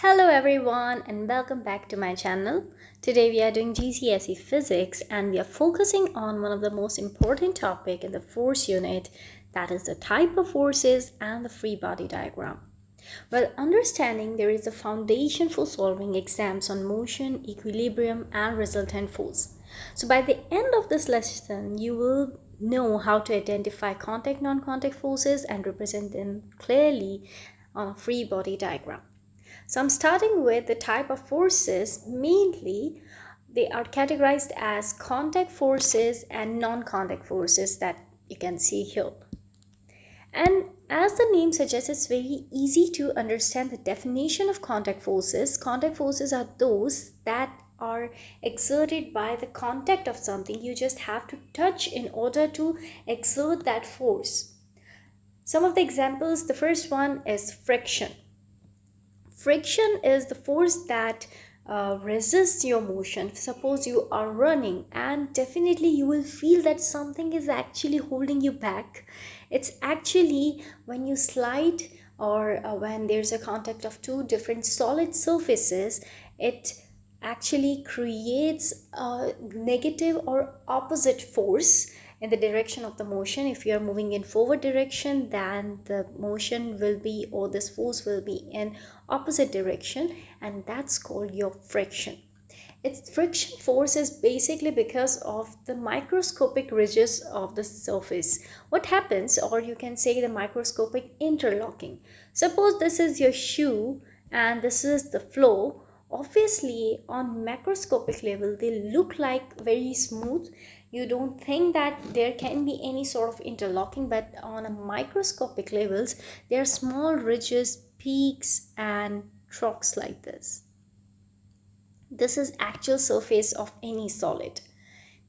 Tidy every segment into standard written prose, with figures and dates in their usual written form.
Hello everyone and welcome back to my channel. Today we are doing GCSE physics and we are focusing on one of the most important topic in the force unit, that is the type of forces and the free body diagram. Well, understanding there is a foundation for solving exams on motion, equilibrium and resultant force. So by the end of this lesson, you will know how to identify contact non-contact forces and represent them clearly on a free body diagram. So I'm starting with the type of forces. Mainly, they are categorized as contact forces and non-contact forces that you can see here. And as the name suggests, it's very easy to understand the definition of contact forces. Contact forces are those that are exerted by the contact of something. You just have to touch in order to exert that force. Some of the examples, the first one is friction. Friction is the force that resists your motion. Suppose you are running and definitely you will feel that something is actually holding you back. It's actually when you slide or when there's a contact of two different solid surfaces, it actually creates a negative or opposite force in the direction of the motion. If you are moving in forward direction, then the motion will be, or this force will be in opposite direction, and that's called your friction. Its friction force is basically because of the microscopic ridges of the surface. What happens, or you can say the microscopic interlocking. Suppose this is your shoe and this is the floor. Obviously on macroscopic level they look like very smooth. You don't think that there can be any sort of interlocking, but on a microscopic levels there are small ridges, peaks and troughs like this. This is actual surface of any solid.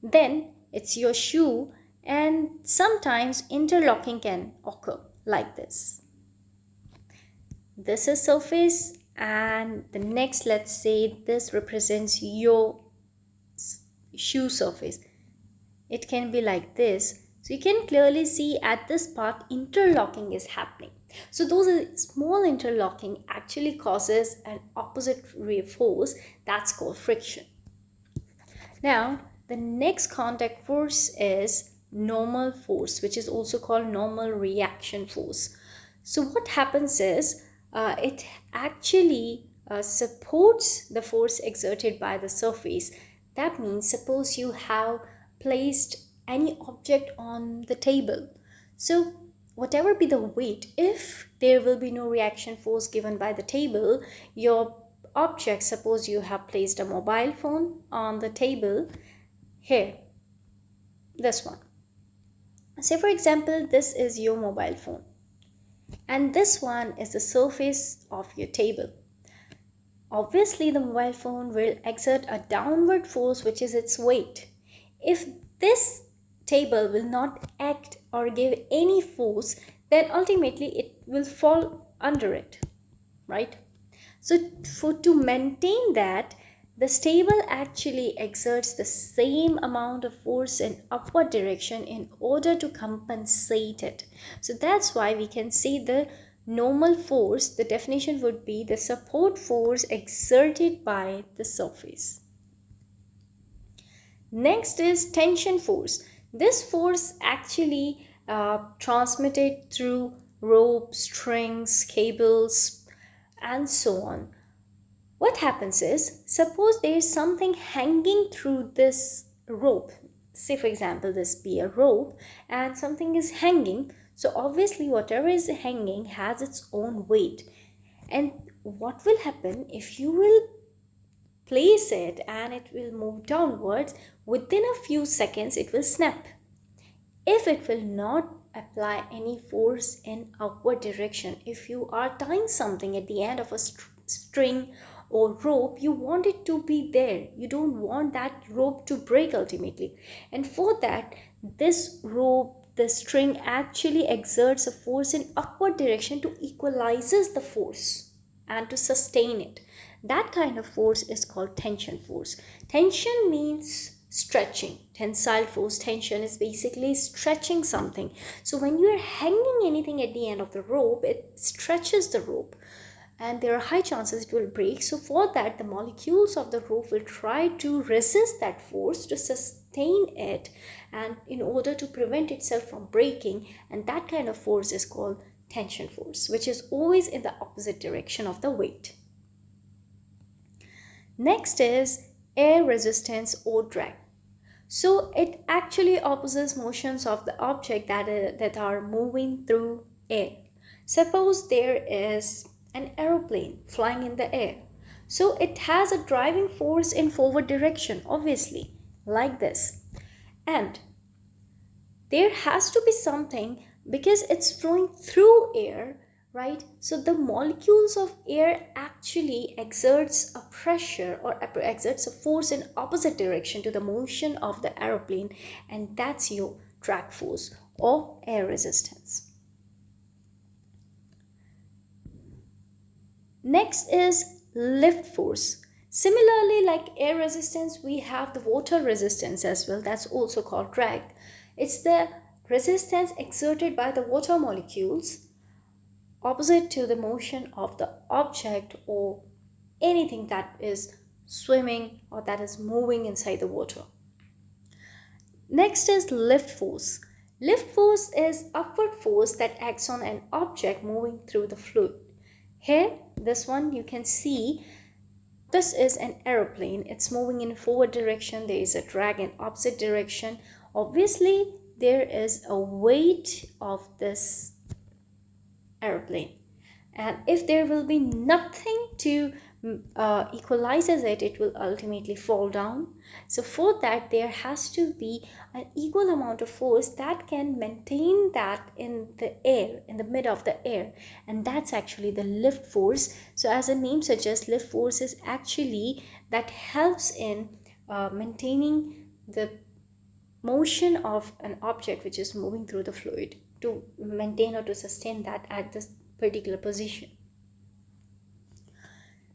Then it's your shoe, and sometimes interlocking can occur like this. This is surface, and the next, let's say this represents your shoe surface. It can be like this. So you can clearly see at this part interlocking is happening. So those small interlocking actually causes an opposite force, that's called friction. Now the next contact force is normal force, which is also called normal reaction force. So what happens is it actually supports the force exerted by the surface. That means suppose you have placed any object on the table. So whatever be the weight, if there will be no reaction force given by the table, your object, suppose you have placed a mobile phone on the table here, this one. Say for example, this is your mobile phone and this one is the surface of your table. Obviously the mobile phone will exert a downward force, which is its weight. If this table will not act or give any force, then ultimately it will fall under it, right? So to maintain that, the table actually exerts the same amount of force in upward direction in order to compensate it. So that's why we can say the normal force, the definition would be the support force exerted by the surface. Next is tension force. This force actually transmitted through rope, strings, cables and so on. What happens is, suppose there is something hanging through this rope. Say for example, this be a rope and something is hanging. So obviously whatever is hanging has its own weight. And what will happen if you will place it and it will move downwards, within a few seconds it will snap. If it will not apply any force in upward direction, if you are tying something at the end of a string or rope, you want it to be there. You don't want that rope to break ultimately. And for that, this rope, the string actually exerts a force in upward direction to equalizes the force and to sustain it. That kind of force is called tension force. Tension means stretching. Tensile force, tension is basically stretching something. So when you are hanging anything at the end of the rope, it stretches the rope. and there are high chances it will break. So for that, the molecules of the rope will try to resist that force to sustain it, and in order to prevent itself from breaking, and that kind of force is called tension force, which is always in the opposite direction of the weight. Next is air resistance or drag. So it actually opposes motions of the object that are moving through air. Suppose there is an aeroplane flying in the air. So it has a driving force in forward direction, obviously, like this. And there has to be something, because it's flowing through air, right? So the molecules of air actually exerts a pressure or exerts a force in opposite direction to the motion of the aeroplane, and that's your drag force or air resistance. Next is lift force. Similarly, like air resistance, we have the water resistance as well. That's also called drag. It's the resistance exerted by the water molecules opposite to the motion of the object or anything that is swimming or that is moving inside the water. Next is lift force. Lift force is upward force that acts on an object moving through the fluid. Here, this one you can see, this is an aeroplane. It's moving in forward direction. There is a drag in opposite direction. Obviously, there is a weight of this aeroplane, and if there will be nothing to equalizes it, it will ultimately fall down. So for that, there has to be an equal amount of force that can maintain that in the air, in the mid of the air, and that's actually the lift force. So as the name suggests, lift force is actually that helps in maintaining the motion of an object which is moving through the fluid, to maintain or to sustain that at this particular position.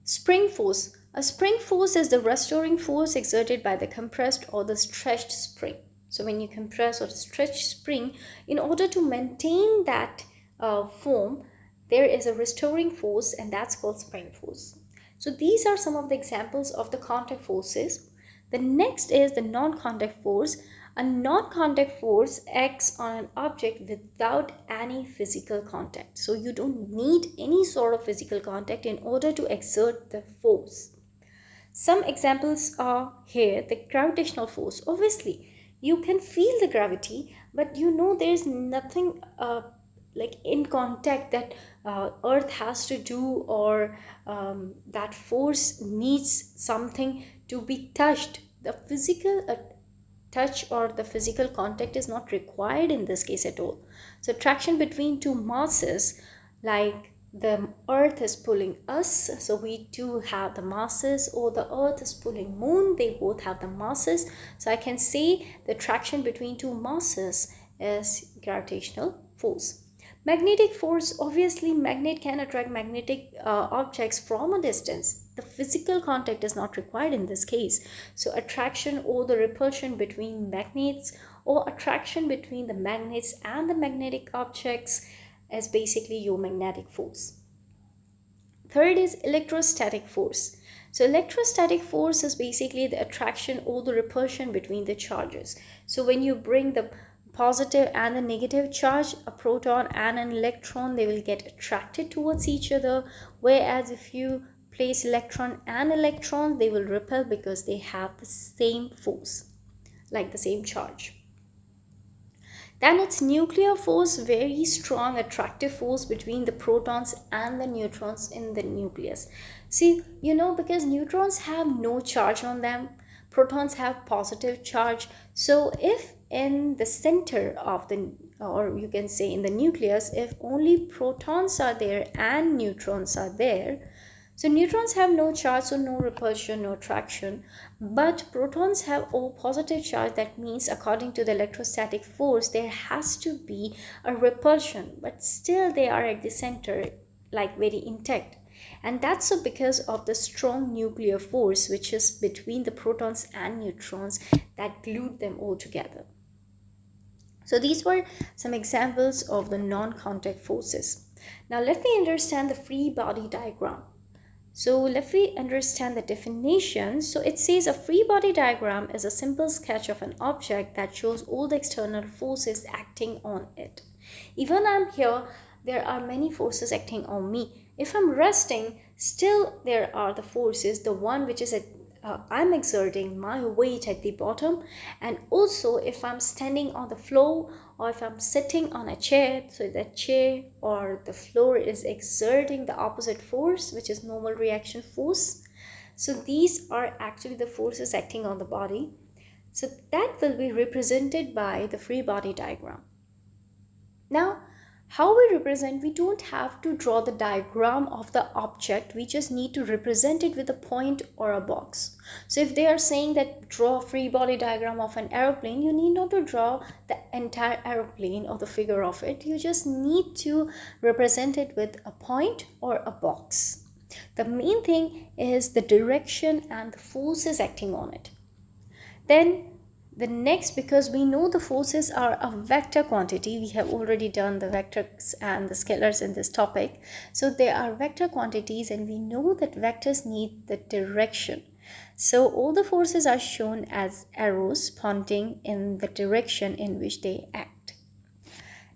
Spring force. A spring force is the restoring force exerted by the compressed or the stretched spring. So when you compress or stretch spring, in order to maintain that form, there is a restoring force, and that's called spring force. So these are some of the examples of the contact forces. The next is the non-contact force. A non-contact force acts on an object without any physical contact. So you don't need any sort of physical contact in order to exert the force. Some examples are here. The gravitational force. Obviously, you can feel the gravity, but you know there's nothing like in contact that Earth has to do, or that force needs something to be touched. The physical touch or the physical contact is not required in this case at all. So traction between two masses, like the earth is pulling us, so we too have the masses, or the earth is pulling moon, they both have the masses. So I can say the traction between two masses is gravitational force. Magnetic force. Obviously, magnet can attract magnetic objects from a distance. The physical contact is not required in this case. So attraction or the repulsion between magnets, or attraction between the magnets and the magnetic objects, is basically your magnetic force. Third is electrostatic force. So electrostatic force is basically the attraction or the repulsion between the charges. So when you bring the positive and the negative charge, a proton and an electron, they will get attracted towards each other, whereas if you place electron and electron, they will repel because they have the same force, like the same charge. Then it's nuclear force, very strong attractive force between the protons and the neutrons in the nucleus. See, you know, because neutrons have no charge on them, protons have positive charge. So if in the center of the, or you can say in the nucleus, if only protons are there and neutrons are there, so neutrons have no charge, so no repulsion, no attraction, but protons have all positive charge. That means according to the electrostatic force, there has to be a repulsion, but still they are at the center, like very intact. And that's so because of the strong nuclear force which is between the protons and neutrons that glued them all together. So these were some examples of the non-contact forces. Now let me understand the free body diagram. So let me understand the definition. So it says a free body diagram is a simple sketch of an object that shows all the external forces acting on it. Even I'm here, there are many forces acting on me. If I'm resting, still there are the forces, the one which is I'm exerting my weight at the bottom, and also if I'm standing on the floor or if I'm sitting on a chair, so the chair or the floor is exerting the opposite force, which is normal reaction force. So these are actually the forces acting on the body. So that will be represented by the free body diagram. Now, how we represent, we don't have to draw the diagram of the object, we just need to represent it with a point or a box. So if they are saying that draw a free body diagram of an aeroplane, you need not to draw the entire aeroplane or the figure of it, you just need to represent it with a point or a box. The main thing is the direction and the forces acting on it. Then the next, because we know the forces are a vector quantity, we have already done the vectors and the scalars in this topic. So they are vector quantities and we know that vectors need the direction. So all the forces are shown as arrows pointing in the direction in which they act.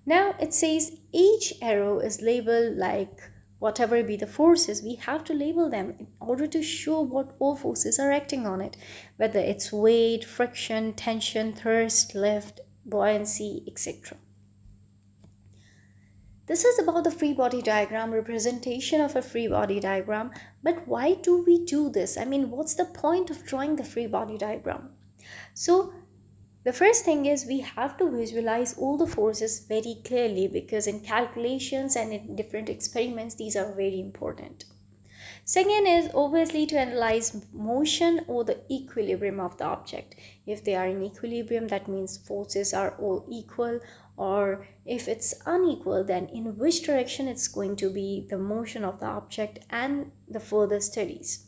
Now it says each arrow is labeled like whatever be the forces, we have to label them in order to show what all forces are acting on it, whether it's weight, friction, tension, thrust, lift, buoyancy, etc. This is about the free body diagram, representation of a free body diagram. But why do we do this? I mean, what's the point of drawing the free body diagram? So the first thing is we have to visualize all the forces very clearly, because in calculations and in different experiments, these are very important. Second is obviously to analyze motion or the equilibrium of the object. If they are in equilibrium, that means forces are all equal, or if it's unequal, then in which direction it's going to be the motion of the object, and the further studies.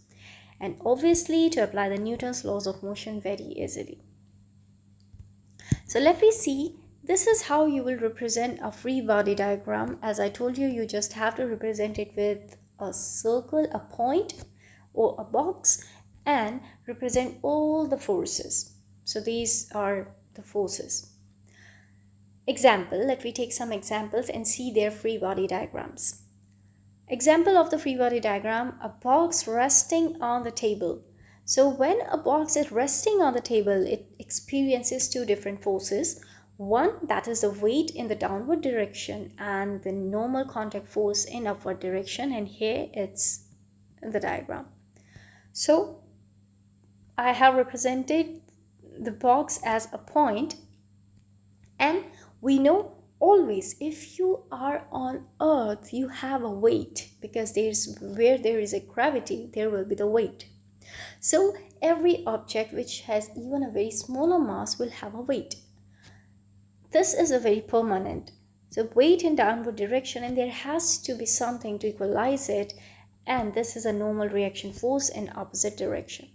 And obviously to apply the Newton's laws of motion very easily. So let me see, this is how you will represent a free body diagram. As I told you, you just have to represent it with a circle, a point or a box, and represent all the forces. So these are the forces. Example, let me take some examples and see their free body diagrams. Example of the free body diagram, a box resting on the table. So when a box is resting on the table, it experiences two different forces. One, that is the weight in the downward direction, and the normal contact force in upward direction, and here it's in the diagram. So I have represented the box as a point, and we know always if you are on earth, you have a weight, because where there is a gravity, there will be the weight. So every object which has even a very smaller mass will have a weight. This is a very permanent. So weight in downward direction, and there has to be something to equalize it, and this is a normal reaction force in opposite direction.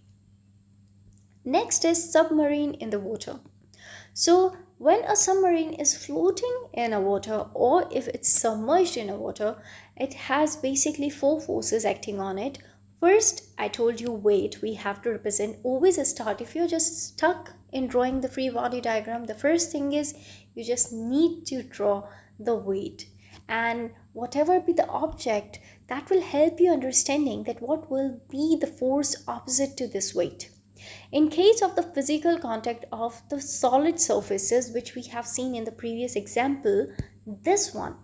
Next is submarine in the water. So when a submarine is floating in a water, or if it's submerged in a water, it has basically four forces acting on it. First, I told you weight, we have to represent, always start, if you're just stuck in drawing the free body diagram, the first thing is you just need to draw the weight, and whatever be the object, that will help you understanding that what will be the force opposite to this weight. In case of the physical contact of the solid surfaces, which we have seen in the previous example, this one.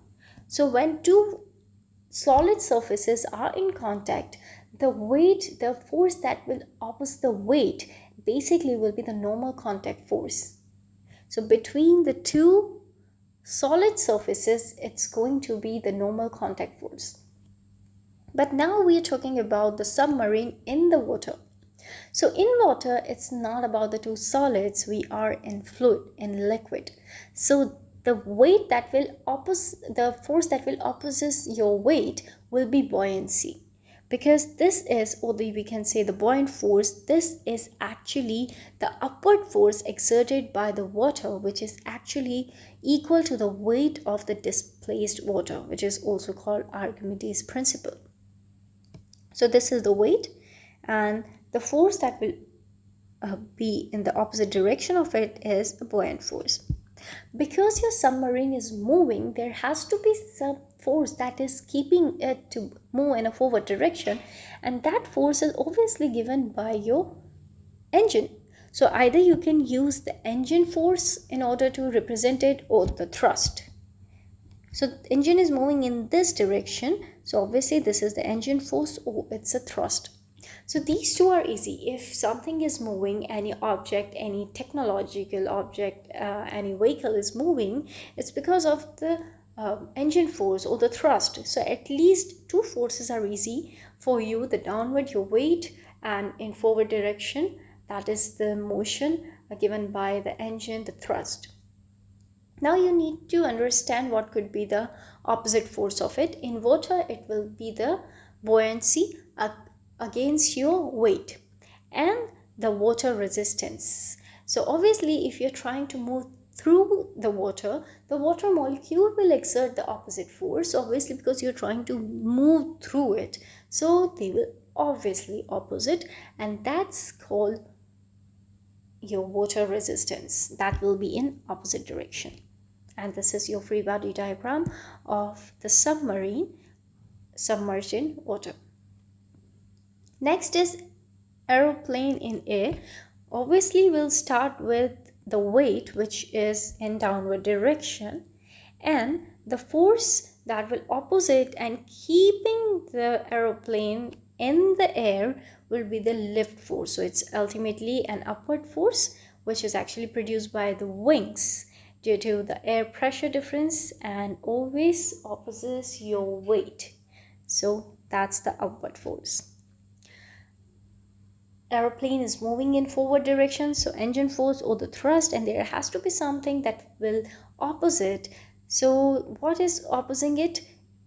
So when two solid surfaces are in contact, the weight, the force that will oppose the weight basically will be the normal contact force. So between the two solid surfaces, it's going to be the normal contact force. But now we are talking about the submarine in the water. So in water, it's not about the two solids, we are in fluid, in liquid. So the weight that will oppose, the force that will oppose your weight will be buoyancy. because this is, or we can say the buoyant force, this is actually the upward force exerted by the water, which is actually equal to the weight of the displaced water, which is also called Archimedes' principle. So this is the weight, and the force that will be in the opposite direction of it is the buoyant force. Because your submarine is moving, there has to be some force that is keeping it to move in a forward direction, and that force is obviously given by your engine. So either you can use the engine force in order to represent it, or the thrust. So the engine is moving in this direction, so obviously this is the engine force, or it's a thrust. So these two are easy. If something is moving, any object, any technological object, any vehicle is moving, it's because of the engine force or the thrust. So at least two forces are easy for you: the downward, your weight, and in forward direction, that is the motion given by the engine, the thrust. Now you need to understand what could be the opposite force of it. In water, it will be the buoyancy against your weight and the water resistance. So obviously, if you're trying to move through the water molecule will exert the opposite force, obviously, because you're trying to move through it. So they will obviously opposite, and that's called your water resistance. That will be in opposite direction. And this is your free body diagram of the submarine submerged in water. Next is aeroplane in air. Obviously, we'll start with the weight, which is in downward direction, and the force that will opposite and keeping the aeroplane in the air will be the lift force. So it's ultimately an upward force, which is actually produced by the wings due to the air pressure difference, and always opposes your weight. So that's the upward force. Aeroplane is moving in forward direction, so engine force or the thrust, and there has to be something that will opposite. So what is opposing it?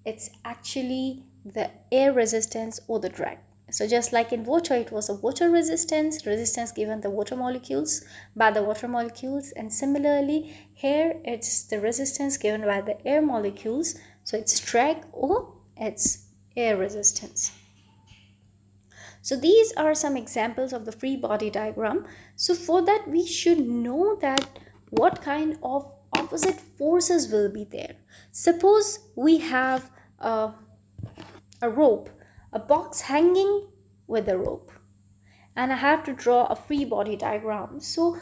It's actually the air resistance or the drag. So just like in water, it was a water resistance given the water molecules by the water molecules, and similarly here it's the resistance given by the air molecules, so it's drag or it's air resistance. So these are some examples of the free body diagram. So for that, we should know that what kind of opposite forces will be there. Suppose we have a rope, a box hanging with a rope, and I have to draw a free body diagram. So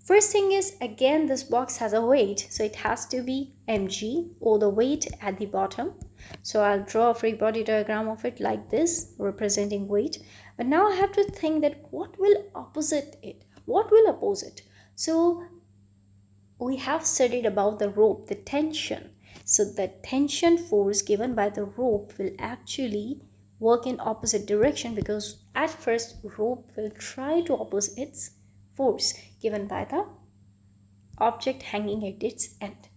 first thing is, again, this box has a weight, so it has to be mg, or the weight at the bottom. So I'll draw a free body diagram of it like this, representing weight. But now I have to think that what will opposite it? What will oppose it? So we have studied about the rope, the tension. So the tension force given by the rope will actually work in opposite direction, because at first rope will try to oppose its force given by the object hanging at its end.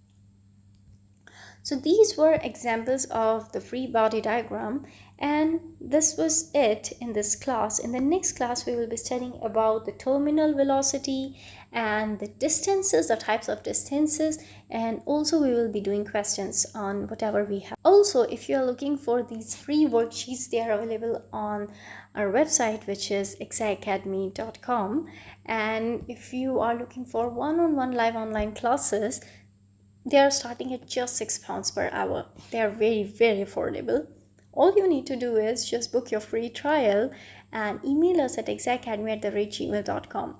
So these were examples of the free body diagram, and this was it in this class. In the next class, we will be studying about the terminal velocity and the distances, the types of distances, and also we will be doing questions on whatever we have. Also, if you are looking for these free worksheets, they are available on our website, which is exaacademy.com. And if you are looking for one-on-one live online classes, they are starting at just £6 per hour. They are very, very affordable. All you need to do is just book your free trial and email us at exaacademy@gmail.com.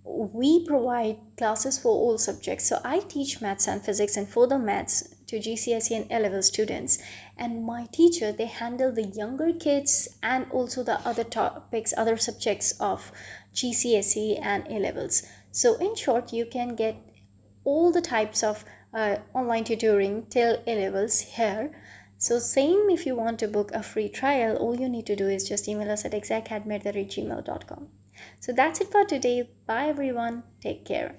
We provide classes for all subjects. So I teach maths and physics and further maths to GCSE and A-level students. And my teacher, they handle the younger kids and also the other topics, other subjects of GCSE and A-levels. So in short, you can get all the types of online tutoring till A-levels here. So same, if you want to book a free trial, all you need to do is just email us at exaacademy@gmail.com. So that's it for today. Bye everyone. Take care.